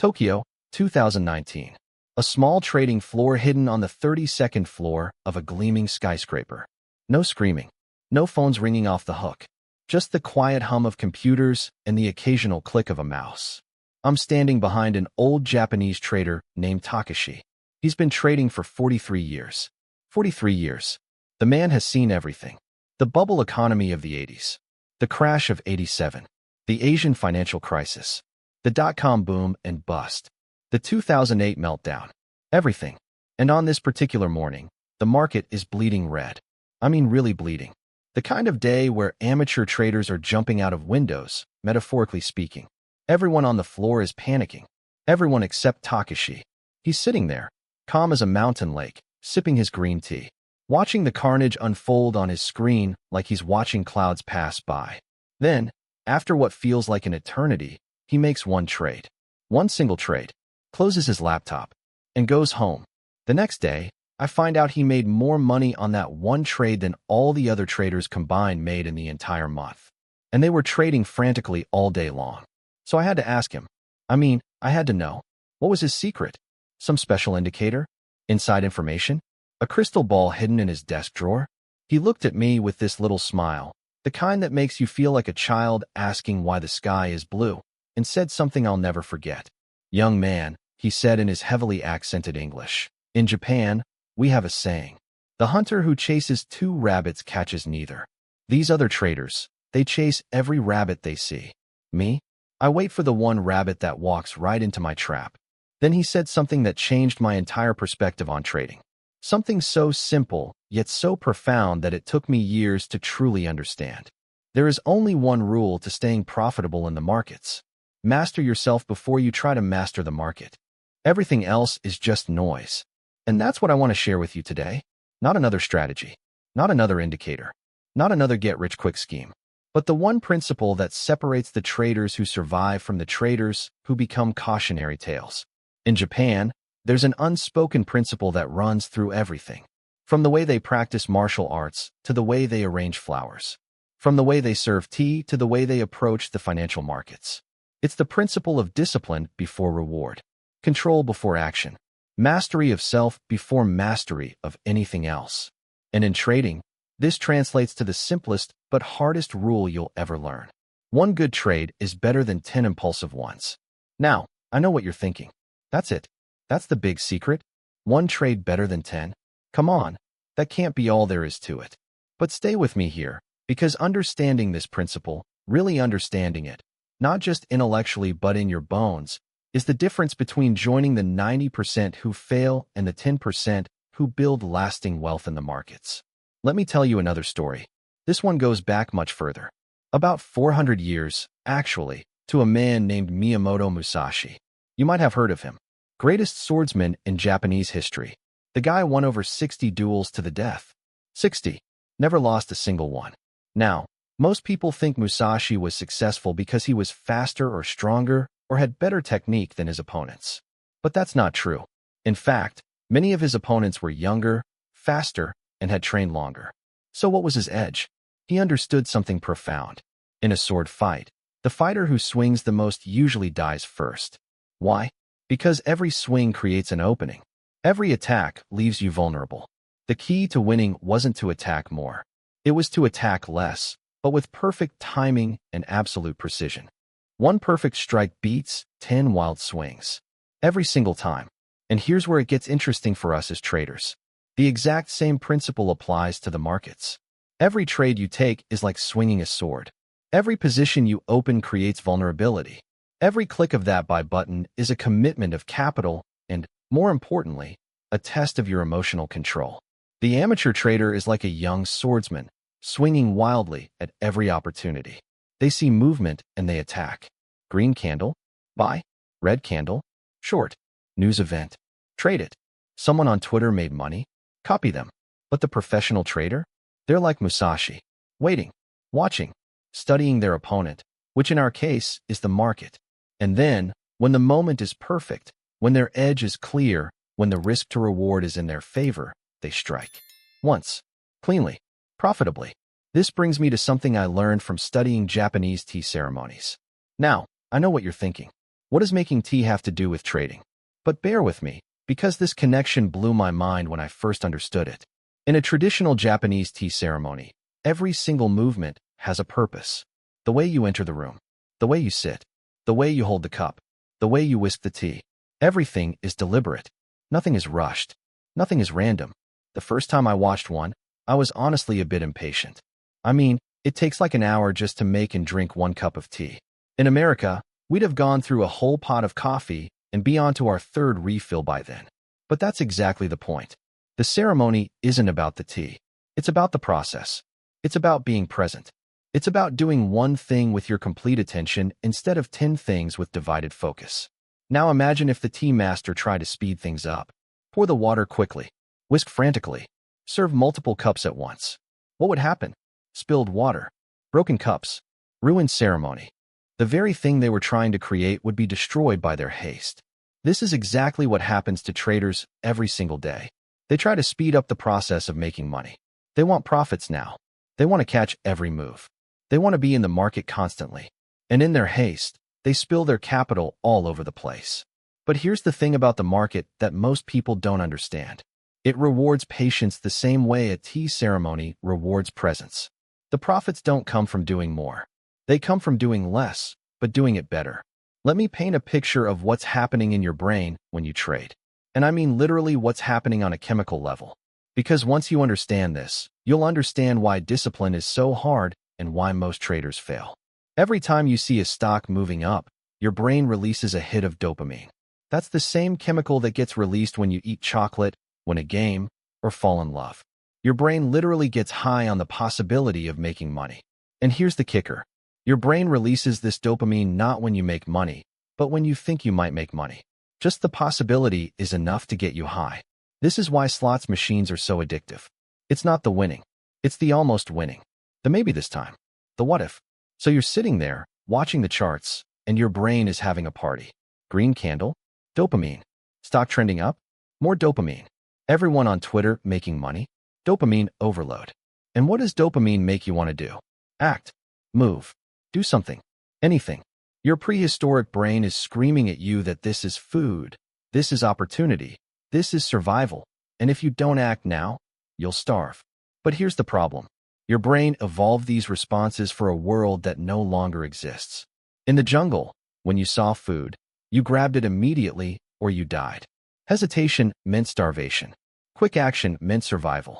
Tokyo, 2019. A small trading floor hidden on the 32nd floor of a gleaming skyscraper. No screaming. No phones ringing off the hook. Just the quiet hum of computers and the occasional click of a mouse. I'm standing behind an old Japanese trader named Takashi. He's been trading for 43 years. 43 years. The man has seen everything. The bubble economy of the 80s. The crash of 87. The Asian financial crisis. The dot-com boom and bust. The 2008 meltdown. Everything. And on this particular morning, the market is bleeding red. I mean really bleeding. The kind of day where amateur traders are jumping out of windows, metaphorically speaking. Everyone on the floor is panicking. Everyone except Takashi. He's sitting there, calm as a mountain lake, sipping his green tea, watching the carnage unfold on his screen like he's watching clouds pass by. Then, after what feels like an eternity, he makes one trade. One single trade. Closes his laptop. And goes home. The next day, I find out he made more money on that one trade than all the other traders combined made in the entire month. And they were trading frantically all day long. So I had to ask him. I had to know. What was his secret? Some special indicator? Inside information? A crystal ball hidden in his desk drawer? He looked at me with this little smile, the kind that makes you feel like a child asking why the sky is blue, and said something I'll never forget. "Young man," he said in his heavily accented English, "in Japan, we have a saying. The hunter who chases two rabbits catches neither. These other traders, they chase every rabbit they see. Me? I wait for the one rabbit that walks right into my trap." Then he said something that changed my entire perspective on trading. Something so simple, yet so profound that it took me years to truly understand. There is only one rule to staying profitable in the markets. Master yourself before you try to master the market. Everything else is just noise. And that's what I want to share with you today. Not another strategy. Not another indicator. Not another get-rich-quick scheme. But the one principle that separates the traders who survive from the traders who become cautionary tales. In Japan, there's an unspoken principle that runs through everything. From the way they practice martial arts to the way they arrange flowers. From the way they serve tea to the way they approach the financial markets. It's the principle of discipline before reward. Control before action. Mastery of self before mastery of anything else. And in trading, this translates to the simplest but hardest rule you'll ever learn. One good trade is better than 10 impulsive ones. Now, I know what you're thinking. That's it. That's the big secret. One trade better than 10. Come on, that can't be all there is to it. But stay with me here, because understanding this principle, really understanding it, not just intellectually but in your bones, is the difference between joining the 90% who fail and the 10% who build lasting wealth in the markets. Let me tell you another story. This one goes back much further. About 400 years, actually, to a man named Miyamoto Musashi. You might have heard of him. Greatest swordsman in Japanese history. The guy won over 60 duels to the death. 60. Never lost a single one. Now, most people think Musashi was successful because he was faster or stronger or had better technique than his opponents. But that's not true. In fact, many of his opponents were younger, faster, and had trained longer. So what was his edge? He understood something profound. In a sword fight, the fighter who swings the most usually dies first. Why? Because every swing creates an opening. Every attack leaves you vulnerable. The key to winning wasn't to attack more. It was to attack less, but with perfect timing and absolute precision. One perfect strike beats 10 wild swings. Every single time. And here's where it gets interesting for us as traders. The exact same principle applies to the markets. Every trade you take is like swinging a sword. Every position you open creates vulnerability. Every click of that buy button is a commitment of capital and, more importantly, a test of your emotional control. The amateur trader is like a young swordsman, swinging wildly at every opportunity. They see movement and they attack. Green candle? Buy. Red candle? Short. News event? Trade it. Someone on Twitter made money? Copy them. But the professional trader? They're like Musashi, waiting, watching, studying their opponent, which in our case is the market. And then, when the moment is perfect, when their edge is clear, when the risk to reward is in their favor, they strike. Once. Cleanly. Profitably. This brings me to something I learned from studying Japanese tea ceremonies. Now, I know what you're thinking. What does making tea have to do with trading? But bear with me, because this connection blew my mind when I first understood it. In a traditional Japanese tea ceremony, every single movement has a purpose. The way you enter the room, the way you sit, the way you hold the cup, the way you whisk the tea. Everything is deliberate. Nothing is rushed. Nothing is random. The first time I watched one, I was honestly a bit impatient. I mean, it takes like an hour just to make and drink one cup of tea. In America, we'd have gone through a whole pot of coffee and be on to our third refill by then. But that's exactly the point. The ceremony isn't about the tea. It's about the process. It's about being present. It's about doing one thing with your complete attention instead of 10 things with divided focus. Now imagine if the tea master tried to speed things up. Pour the water quickly. Whisk frantically. Serve multiple cups at once. What would happen? Spilled water. Broken cups. Ruined ceremony. The very thing they were trying to create would be destroyed by their haste. This is exactly what happens to traders every single day. They try to speed up the process of making money. They want profits now. They want to catch every move. They want to be in the market constantly. And in their haste, they spill their capital all over the place. But here's the thing about the market that most people don't understand. It rewards patience the same way a tea ceremony rewards presence. The profits don't come from doing more. They come from doing less, but doing it better. Let me paint a picture of what's happening in your brain when you trade. And I mean literally what's happening on a chemical level. Because once you understand this, you'll understand why discipline is so hard and why most traders fail. Every time you see a stock moving up, your brain releases a hit of dopamine. That's the same chemical that gets released when you eat chocolate, win a game, or fall in love. Your brain literally gets high on the possibility of making money. And here's the kicker. Your brain releases this dopamine not when you make money, but when you think you might make money. Just the possibility is enough to get you high. This is why slots machines are so addictive. It's not the winning. It's the almost winning. The maybe this time. The what if. So you're sitting there, watching the charts, and your brain is having a party. Green candle? Dopamine. Stock trending up? More dopamine. Everyone on Twitter making money? Dopamine overload. And what does dopamine make you want to do? Act. Move. Do something. Anything. Your prehistoric brain is screaming at you that this is food. This is opportunity. This is survival. And if you don't act now, you'll starve. But here's the problem. Your brain evolved these responses for a world that no longer exists. In the jungle, when you saw food, you grabbed it immediately or you died. Hesitation meant starvation. Quick action meant survival.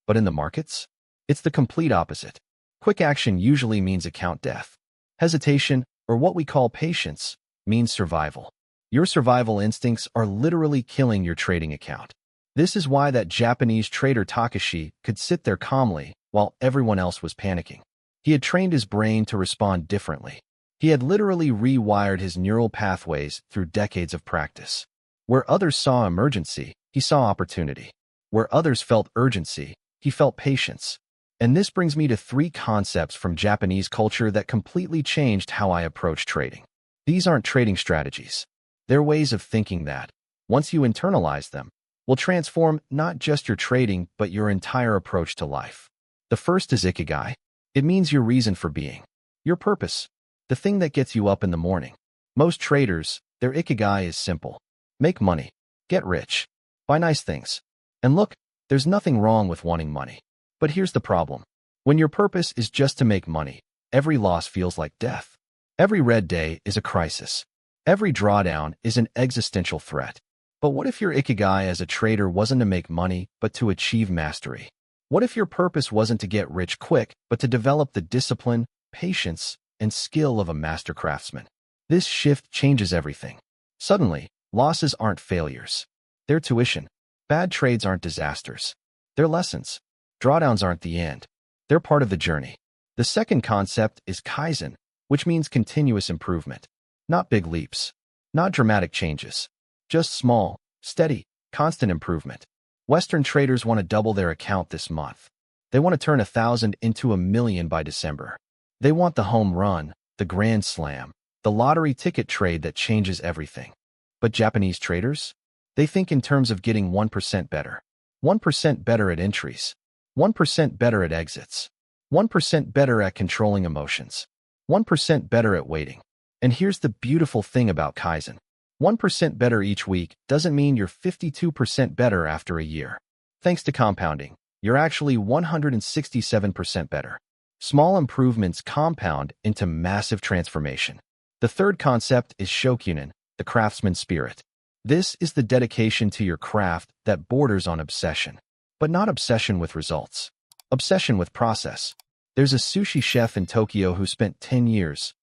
But in the markets, it's the complete opposite. Quick action usually means account death. Hesitation, or what we call patience, means survival. Your survival instincts are literally killing your trading account. This is why that Japanese trader Takashi could sit there calmly while everyone else was panicking. He had trained his brain to respond differently. He had literally rewired his neural pathways through decades of practice. Where others saw emergency, he saw opportunity. Where others felt urgency, he felt patience. And this brings me to 3 concepts from Japanese culture that completely changed how I approach trading. These aren't trading strategies. They're ways of thinking that, once you internalize them, will transform not just your trading but your entire approach to life. The first is ikigai. It means your reason for being. Your purpose. The thing that gets you up in the morning. Most traders, their ikigai is simple. Make money. Get rich. Buy nice things. And look, there's nothing wrong with wanting money. But here's the problem. When your purpose is just to make money, every loss feels like death. Every red day is a crisis. Every drawdown is an existential threat. But what if your ikigai as a trader wasn't to make money, but to achieve mastery? What if your purpose wasn't to get rich quick, but to develop the discipline, patience, and skill of a master craftsman? This shift changes everything. Suddenly, losses aren't failures. They're tuition. Bad trades aren't disasters. They're lessons. Drawdowns aren't the end. They're part of the journey. The second concept is kaizen, which means continuous improvement. Not big leaps. Not dramatic changes. Just small, steady, constant improvement. Western traders want to double their account this month. They want to turn 1,000 into 1,000,000 by December. They want the home run, the grand slam, the lottery ticket trade that changes everything. But Japanese traders? They think in terms of getting 1% better. 1% better at entries. 1% better at exits. 1% better at controlling emotions. 1% better at waiting. And here's the beautiful thing about Kaizen. 1% better each week doesn't mean you're 52% better after a year. Thanks to compounding, you're actually 167% better. Small improvements compound into massive transformation. The third concept is shokunin, the craftsman spirit. This is the dedication to your craft that borders on obsession. But not obsession with results. Obsession with process. There's a sushi chef in Tokyo who spent 10 years,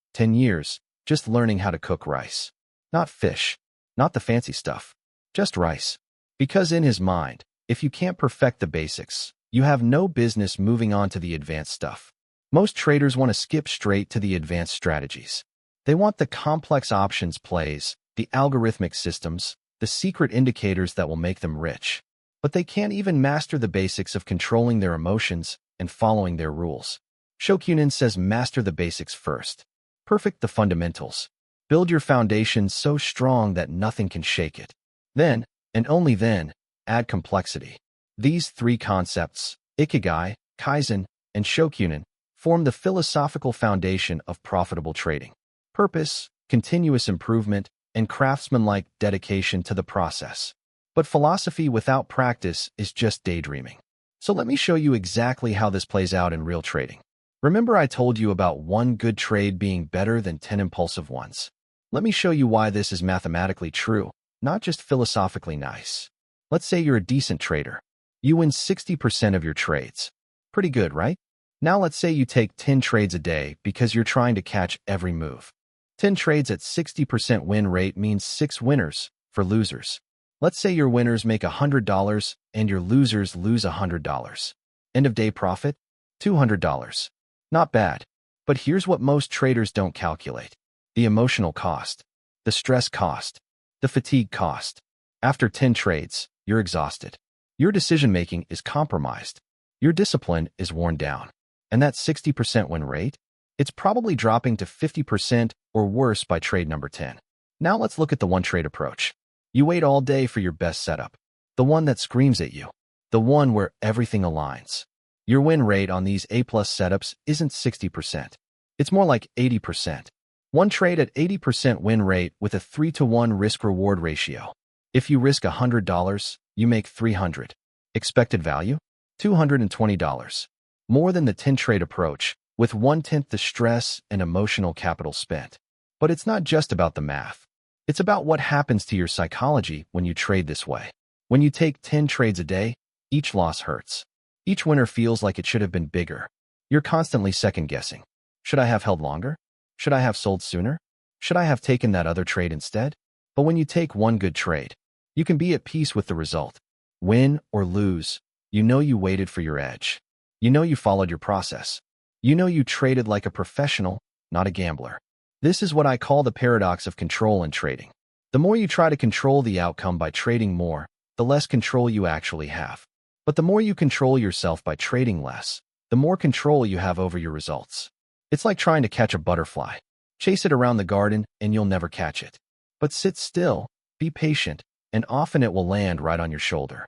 just learning how to cook rice. Not fish, not the fancy stuff, just rice. Because in his mind, if you can't perfect the basics, you have no business moving on to the advanced stuff. Most traders want to skip straight to the advanced strategies. They want the complex options plays, the algorithmic systems, the secret indicators that will make them rich. But they can't even master the basics of controlling their emotions and following their rules. Shokunin says master the basics first. Perfect the fundamentals. Build your foundation so strong that nothing can shake it. Then, and only then, add complexity. These three concepts, Ikigai, Kaizen, and Shokunin, form the philosophical foundation of profitable trading. Purpose, continuous improvement, and craftsmanlike dedication to the process. But philosophy without practice is just daydreaming. So let me show you exactly how this plays out in real trading. Remember I told you about one good trade being better than 10 impulsive ones. Let me show you why this is mathematically true, not just philosophically nice. Let's say you're a decent trader. You win 60% of your trades. Pretty good, right? Now let's say you take 10 trades a day because you're trying to catch every move. 10 trades at 60% win rate means 6 winners for losers. Let's say your winners make $100 and your losers lose $100. End of day profit, $200. Not bad. But here's what most traders don't calculate. The emotional cost, the stress cost, the fatigue cost. After 10 trades, you're exhausted. Your decision-making is compromised. Your discipline is worn down. And that 60% win rate? It's probably dropping to 50% or worse by trade number 10. Now let's look at the one-trade approach. You wait all day for your best setup. The one that screams at you. The one where everything aligns. Your win rate on these A-plus setups isn't 60%. It's more like 80%. One trade at 80% win rate with a 3-to-1 risk-reward ratio. If you risk $100, you make $300. Expected value? $220. More than the 10-trade approach, with 1/10 the stress and emotional capital spent. But it's not just about the math. It's about what happens to your psychology when you trade this way. When you take 10 trades a day, each loss hurts. Each winner feels like it should have been bigger. You're constantly second-guessing. Should I have held longer? Should I have sold sooner? Should I have taken that other trade instead? But when you take one good trade, you can be at peace with the result. Win or lose, you know you waited for your edge. You know you followed your process. You know you traded like a professional, not a gambler. This is what I call the paradox of control in trading. The more you try to control the outcome by trading more, the less control you actually have. But the more you control yourself by trading less, the more control you have over your results. It's like trying to catch a butterfly. Chase it around the garden and you'll never catch it. But sit still, be patient, and often it will land right on your shoulder.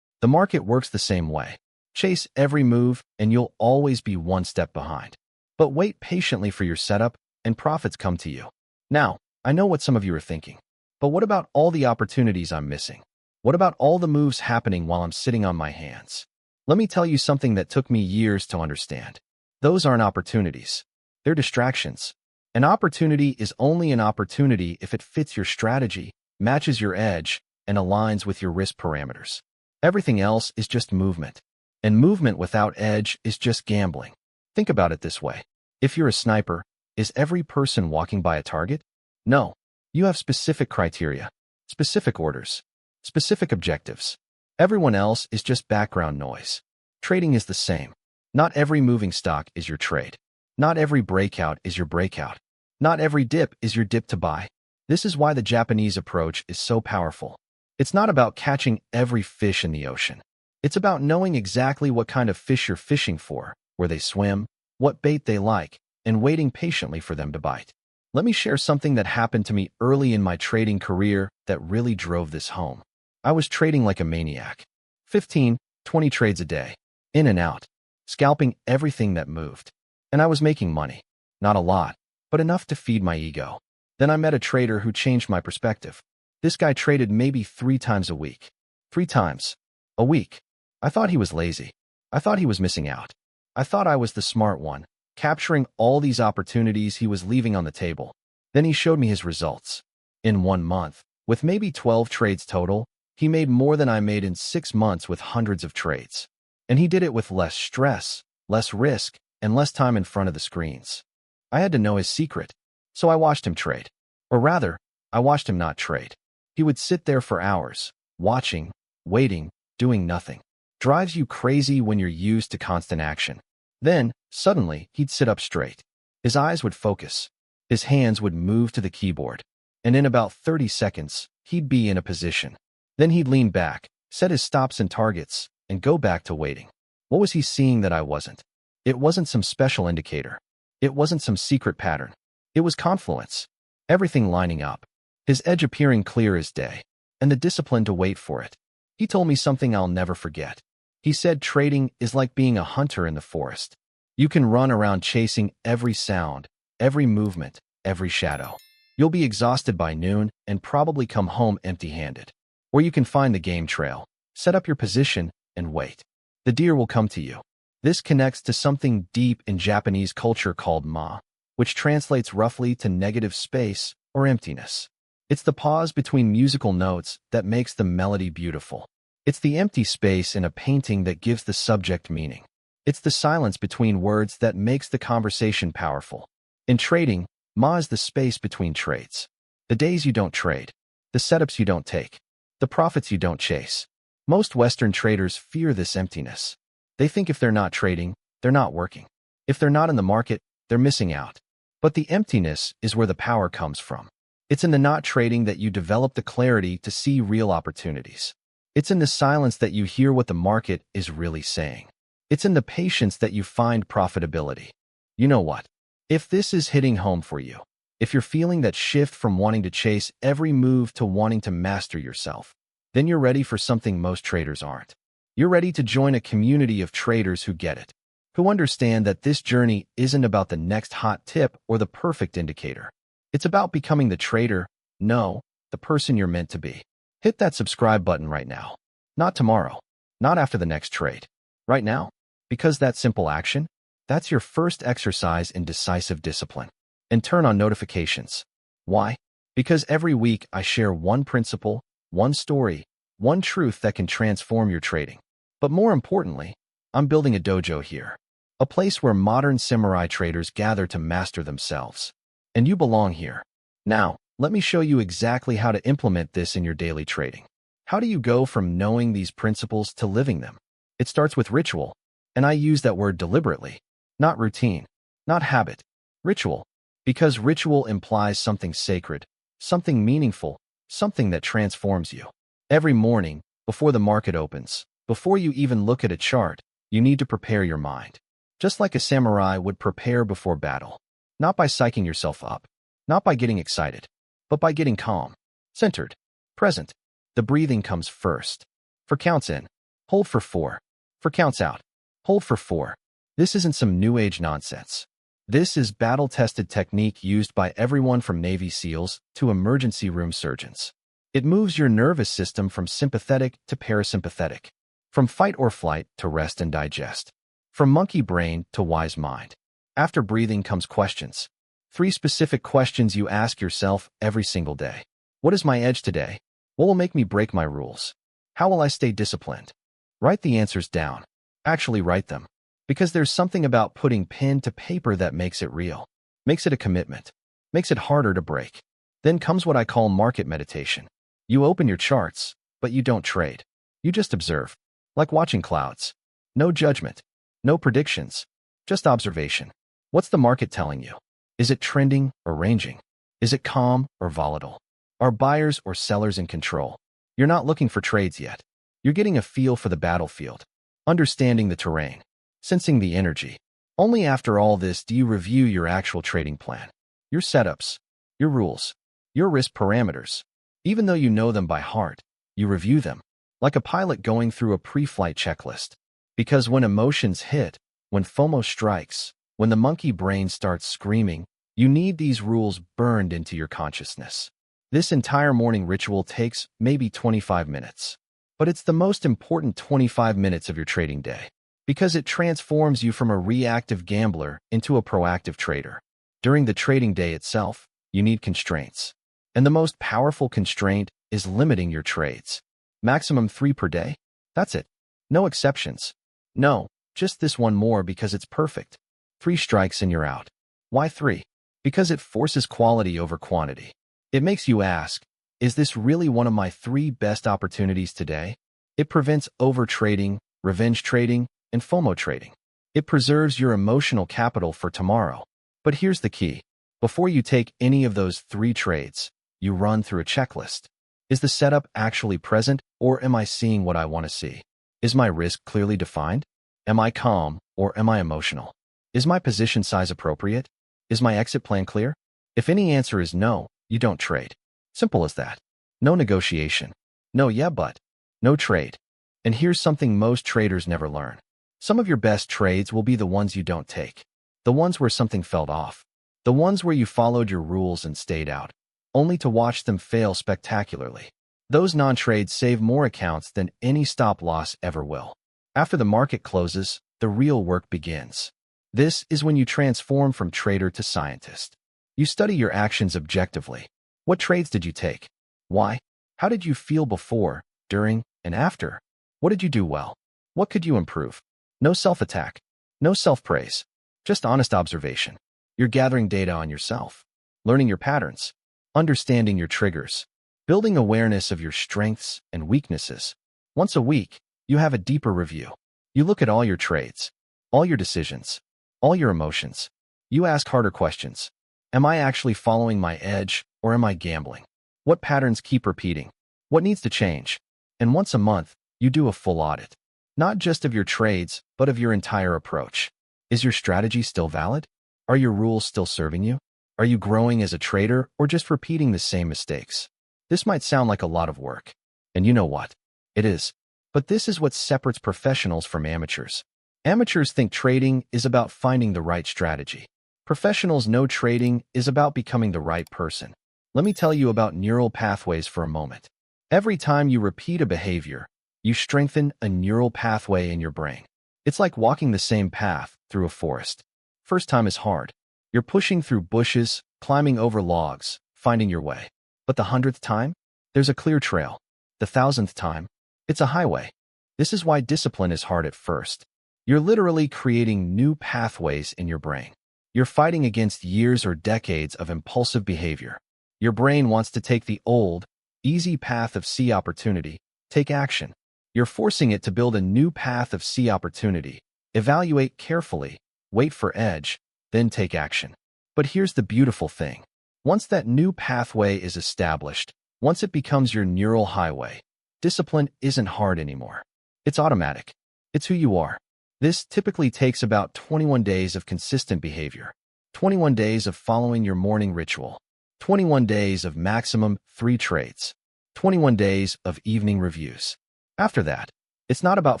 The market works the same way. Chase every move and you'll always be one step behind. But wait patiently for your setup and profits come to you. Now, I know what some of you are thinking. But what about all the opportunities I'm missing? What about all the moves happening while I'm sitting on my hands? Let me tell you something that took me years to understand. Those aren't opportunities. They're distractions. An opportunity is only an opportunity if it fits your strategy, matches your edge, and aligns with your risk parameters. Everything else is just movement. And movement without edge is just gambling. Think about it this way. If you're a sniper, is every person walking by a target? No. You have specific criteria, specific orders, specific objectives. Everyone else is just background noise. Trading is the same. Not every moving stock is your trade. Not every breakout is your breakout. Not every dip is your dip to buy. This is why the Japanese approach is so powerful. It's not about catching every fish in the ocean. It's about knowing exactly what kind of fish you're fishing for, where they swim, what bait they like, and waiting patiently for them to bite. Let me share something that happened to me early in my trading career that really drove this home. I was trading like a maniac. 15, 20 trades a day, in and out, scalping everything that moved. And I was making money. Not a lot, but enough to feed my ego. Then I met a trader who changed my perspective. This guy traded maybe 3 times a week. 3 times a week. I thought he was lazy. I thought he was missing out. I thought I was the smart one, capturing all these opportunities he was leaving on the table. Then he showed me his results. In 1 month, with maybe 12 trades total, he made more than I made in 6 months with hundreds of trades. And he did it with less stress, less risk, and less time in front of the screens. I had to know his secret, so I watched him trade. Or rather, I watched him not trade. He would sit there for hours, watching, waiting, doing nothing. Drives you crazy when you're used to constant action. Then, suddenly, he'd sit up straight. His eyes would focus. His hands would move to the keyboard. And in about 30 seconds, he'd be in a position. Then he'd lean back, set his stops and targets, and go back to waiting. What was he seeing that I wasn't? It wasn't some special indicator. It wasn't some secret pattern. It was confluence. Everything lining up. His edge appearing clear as day. And the discipline to wait for it. He told me something I'll never forget. He said trading is like being a hunter in the forest. You can run around chasing every sound, every movement, every shadow. You'll be exhausted by noon and probably come home empty-handed. Or you can find the game trail, set up your position, and wait. The deer will come to you. This connects to something deep in Japanese culture called ma, which translates roughly to negative space or emptiness. It's the pause between musical notes that makes the melody beautiful. It's the empty space in a painting that gives the subject meaning. It's the silence between words that makes the conversation powerful. In trading, ma is the space between trades. The days you don't trade. The setups you don't take. The profits you don't chase. Most Western traders fear this emptiness. They think if they're not trading, they're not working. If they're not in the market, they're missing out. But the emptiness is where the power comes from. It's in the not trading that you develop the clarity to see real opportunities. It's in the silence that you hear what the market is really saying. It's in the patience that you find profitability. You know what? If this is hitting home for you, if you're feeling that shift from wanting to chase every move to wanting to master yourself, then you're ready for something most traders aren't. You're ready to join a community of traders who get it, who understand that this journey isn't about the next hot tip or the perfect indicator. It's about becoming the trader, no, the person you're meant to be. Hit that subscribe button right now. Not tomorrow. Not after the next trade. Right now. Because that simple action, that's your first exercise in decisive discipline. And turn on notifications. Why? Because every week I share one principle, one story, one truth that can transform your trading. But more importantly, I'm building a dojo here. A place where modern samurai traders gather to master themselves. And you belong here. Now, let me show you exactly how to implement this in your daily trading. How do you go from knowing these principles to living them? It starts with ritual, and I use that word deliberately. Not routine, not habit. Ritual, because ritual implies something sacred, something meaningful, something that transforms you. Every morning, before the market opens, before you even look at a chart, you need to prepare your mind. Just like a samurai would prepare before battle. Not by psyching yourself up, not by getting excited, but by getting calm, centered, present. The breathing comes first. For counts in, hold for 4. For counts out, hold for 4. This isn't some new age nonsense. This is battle-tested technique used by everyone from Navy SEALs to emergency room surgeons. It moves your nervous system from sympathetic to parasympathetic, from fight or flight to rest and digest, from monkey brain to wise mind. After breathing comes questions. 3 specific questions you ask yourself every single day. What is my edge today? What will make me break my rules? How will I stay disciplined? Write the answers down. Actually write them. Because there's something about putting pen to paper that makes it real, makes it a commitment, makes it harder to break. Then comes what I call market meditation. You open your charts, but you don't trade. You just observe, like watching clouds. No judgment, no predictions, just observation. What's the market telling you? Is it trending or ranging? Is it calm or volatile? Are buyers or sellers in control? You're not looking for trades yet. You're getting a feel for the battlefield, understanding the terrain, sensing the energy. Only after all this do you review your actual trading plan, your setups, your rules, your risk parameters. Even though you know them by heart, you review them, like a pilot going through a pre-flight checklist. Because when emotions hit, when FOMO strikes, when the monkey brain starts screaming, You need these rules burned into your consciousness. This entire morning ritual takes maybe 25 minutes. But it's the most important 25 minutes of your trading day, because it transforms you from a reactive gambler into a proactive trader. During the trading day itself, you need constraints. And the most powerful constraint is limiting your trades. Maximum 3 per day? That's it. No exceptions. No, just this one more because it's perfect. 3 strikes and you're out. Why 3? Because it forces quality over quantity. It makes you ask, is this really one of my 3 best opportunities today? It prevents overtrading, revenge trading, and FOMO trading. It preserves your emotional capital for tomorrow. But here's the key. Before you take any of those 3 trades, you run through a checklist. Is the setup actually present, or am I seeing what I want to see? Is my risk clearly defined? Am I calm, or am I emotional? Is my position size appropriate? Is my exit plan clear? If any answer is no, you don't trade. Simple as that. No negotiation. No yeah but. No trade. And here's something most traders never learn. Some of your best trades will be the ones you don't take. The ones where something felt off. The ones where you followed your rules and stayed out, only to watch them fail spectacularly. Those non-trades save more accounts than any stop loss ever will. After the market closes, the real work begins. This is when you transform from trader to scientist. You study your actions objectively. What trades did you take? Why? How did you feel before, during, and after? What did you do well? What could you improve? No self-attack. No self-praise. Just honest observation. You're gathering data on yourself, learning your patterns, understanding your triggers, building awareness of your strengths and weaknesses. Once a week, you have a deeper review. You look at all your trades, all your decisions, all your emotions. You ask harder questions. Am I actually following my edge, or am I gambling? What patterns keep repeating? What needs to change? And once a month, you do a full audit. Not just of your trades, but of your entire approach. Is your strategy still valid? Are your rules still serving you? Are you growing as a trader or just repeating the same mistakes? This might sound like a lot of work. And you know what? It is. But this is what separates professionals from amateurs. Amateurs think trading is about finding the right strategy. Professionals know trading is about becoming the right person. Let me tell you about neural pathways for a moment. Every time you repeat a behavior, you strengthen a neural pathway in your brain. It's like walking the same path through a forest. First time is hard. You're pushing through bushes, climbing over logs, finding your way. But the 100th time, there's a clear trail. The 1000th time, it's a highway. This is why discipline is hard at first. You're literally creating new pathways in your brain. You're fighting against years or decades of impulsive behavior. Your brain wants to take the old, easy path of see opportunity, take action. You're forcing it to build a new path of see opportunity, evaluate carefully, wait for edge, then take action. But here's the beautiful thing. Once that new pathway is established, once it becomes your neural highway, discipline isn't hard anymore. It's automatic. It's who you are. This typically takes about 21 days of consistent behavior, 21 days of following your morning ritual, 21 days of maximum 3 trades, 21 days of evening reviews. After that, it's not about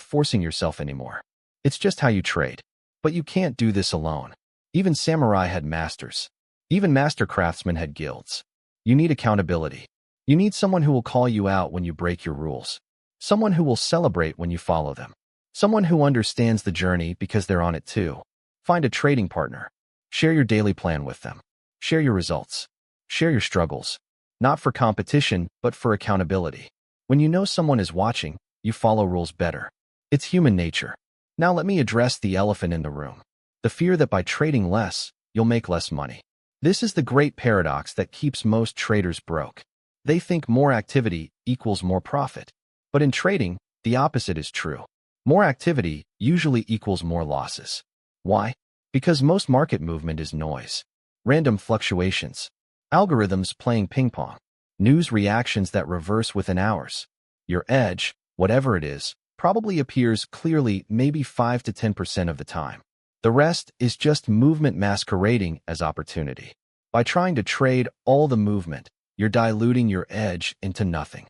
forcing yourself anymore. It's just how you trade. But you can't do this alone. Even samurai had masters. Even master craftsmen had guilds. You need accountability. You need someone who will call you out when you break your rules. Someone who will celebrate when you follow them. Someone who understands the journey because they're on it too. Find a trading partner. Share your daily plan with them. Share your results. Share your struggles. Not for competition, but for accountability. When you know someone is watching, you follow rules better. It's human nature. Now let me address the elephant in the room. The fear that by trading less, you'll make less money. This is the great paradox that keeps most traders broke. They think more activity equals more profit. But in trading, the opposite is true. More activity usually equals more losses. Why? Because most market movement is noise. Random fluctuations. Algorithms playing ping pong. News reactions that reverse within hours. Your edge, whatever it is, probably appears clearly maybe 5 to 10% of the time. The rest is just movement masquerading as opportunity. By trying to trade all the movement, you're diluting your edge into nothing.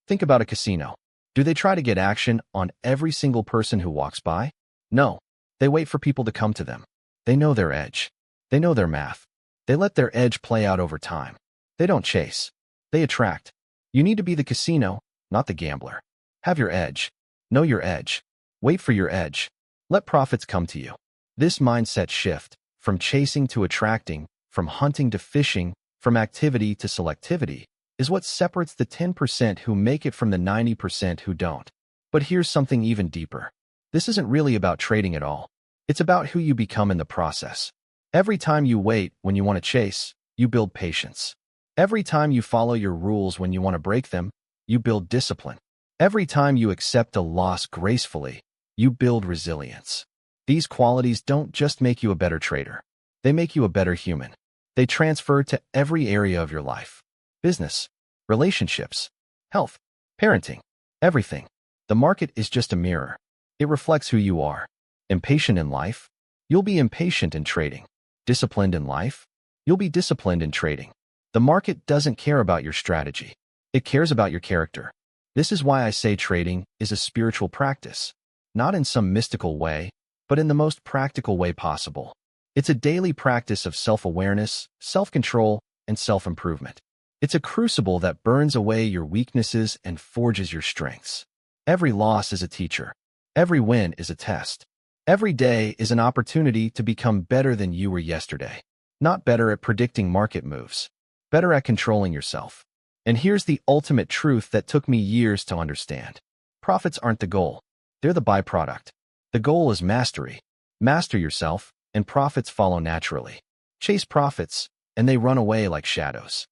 Think about a casino. Do they try to get action on every single person who walks by? No. They wait for people to come to them. They know their edge. They know their math. They let their edge play out over time. They don't chase. They attract. You need to be the casino, not the gambler. Have your edge. Know your edge. Wait for your edge. Let profits come to you. This mindset shift, from chasing to attracting, from hunting to fishing, from activity to selectivity, is what separates the 10% who make it from the 90% who don't. But here's something even deeper. This isn't really about trading at all. It's about who you become in the process. Every time you wait when you want to chase, you build patience. Every time you follow your rules when you want to break them, you build discipline. Every time you accept a loss gracefully, you build resilience. These qualities don't just make you a better trader. They make you a better human. They transfer to every area of your life. Business, relationships, health, parenting, everything. The market is just a mirror. It reflects who you are. Impatient in life? You'll be impatient in trading. Disciplined in life? You'll be disciplined in trading. The market doesn't care about your strategy. It cares about your character. This is why I say trading is a spiritual practice. Not in some mystical way, but in the most practical way possible. It's a daily practice of self-awareness, self-control, and self-improvement. It's a crucible that burns away your weaknesses and forges your strengths. Every loss is a teacher. Every win is a test. Every day is an opportunity to become better than you were yesterday. Not better at predicting market moves. Better at controlling yourself. And here's the ultimate truth that took me years to understand. Profits aren't the goal. They're the byproduct. The goal is mastery. Master yourself, and profits follow naturally. Chase profits, and they run away like shadows.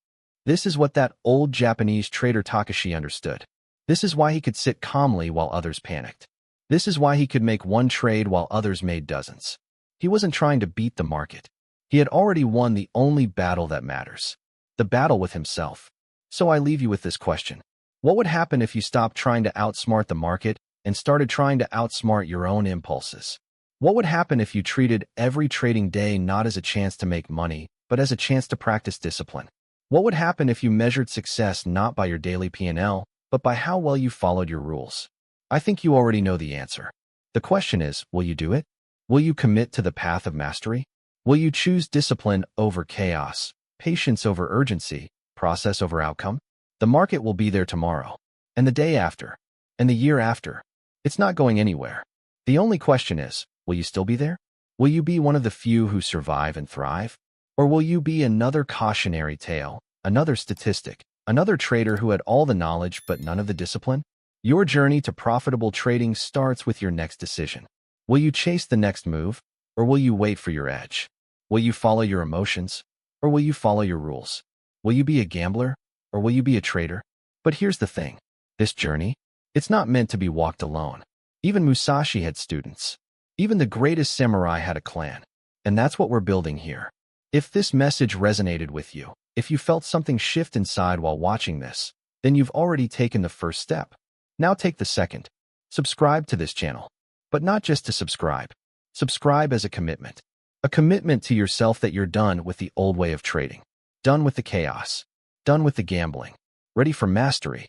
This is what that old Japanese trader Takashi understood. This is why he could sit calmly while others panicked. This is why he could make one trade while others made dozens. He wasn't trying to beat the market. He had already won the only battle that matters. The battle with himself. So I leave you with this question. What would happen if you stopped trying to outsmart the market and started trying to outsmart your own impulses? What would happen if you treated every trading day not as a chance to make money, but as a chance to practice discipline? What would happen if you measured success not by your daily P&L, but by how well you followed your rules? I think you already know the answer. The question is, will you do it? Will you commit to the path of mastery? Will you choose discipline over chaos, patience over urgency, process over outcome? The market will be there tomorrow, and the day after, and the year after. It's not going anywhere. The only question is, will you still be there? Will you be one of the few who survive and thrive? Or will you be another cautionary tale, another statistic, another trader who had all the knowledge but none of the discipline? Your journey to profitable trading starts with your next decision. Will you chase the next move, or will you wait for your edge? Will you follow your emotions, or will you follow your rules? Will you be a gambler, or will you be a trader? But here's the thing. This journey, it's not meant to be walked alone. Even Musashi had students. Even the greatest samurai had a clan. And that's what we're building here. If this message resonated with you, if you felt something shift inside while watching this, then you've already taken the first step. Now take the second. Subscribe to this channel. But not just to subscribe. Subscribe as a commitment. A commitment to yourself that you're done with the old way of trading. Done with the chaos. Done with the gambling. Ready for mastery.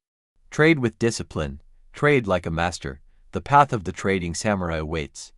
Trade with discipline. Trade like a master. The path of the trading samurai awaits.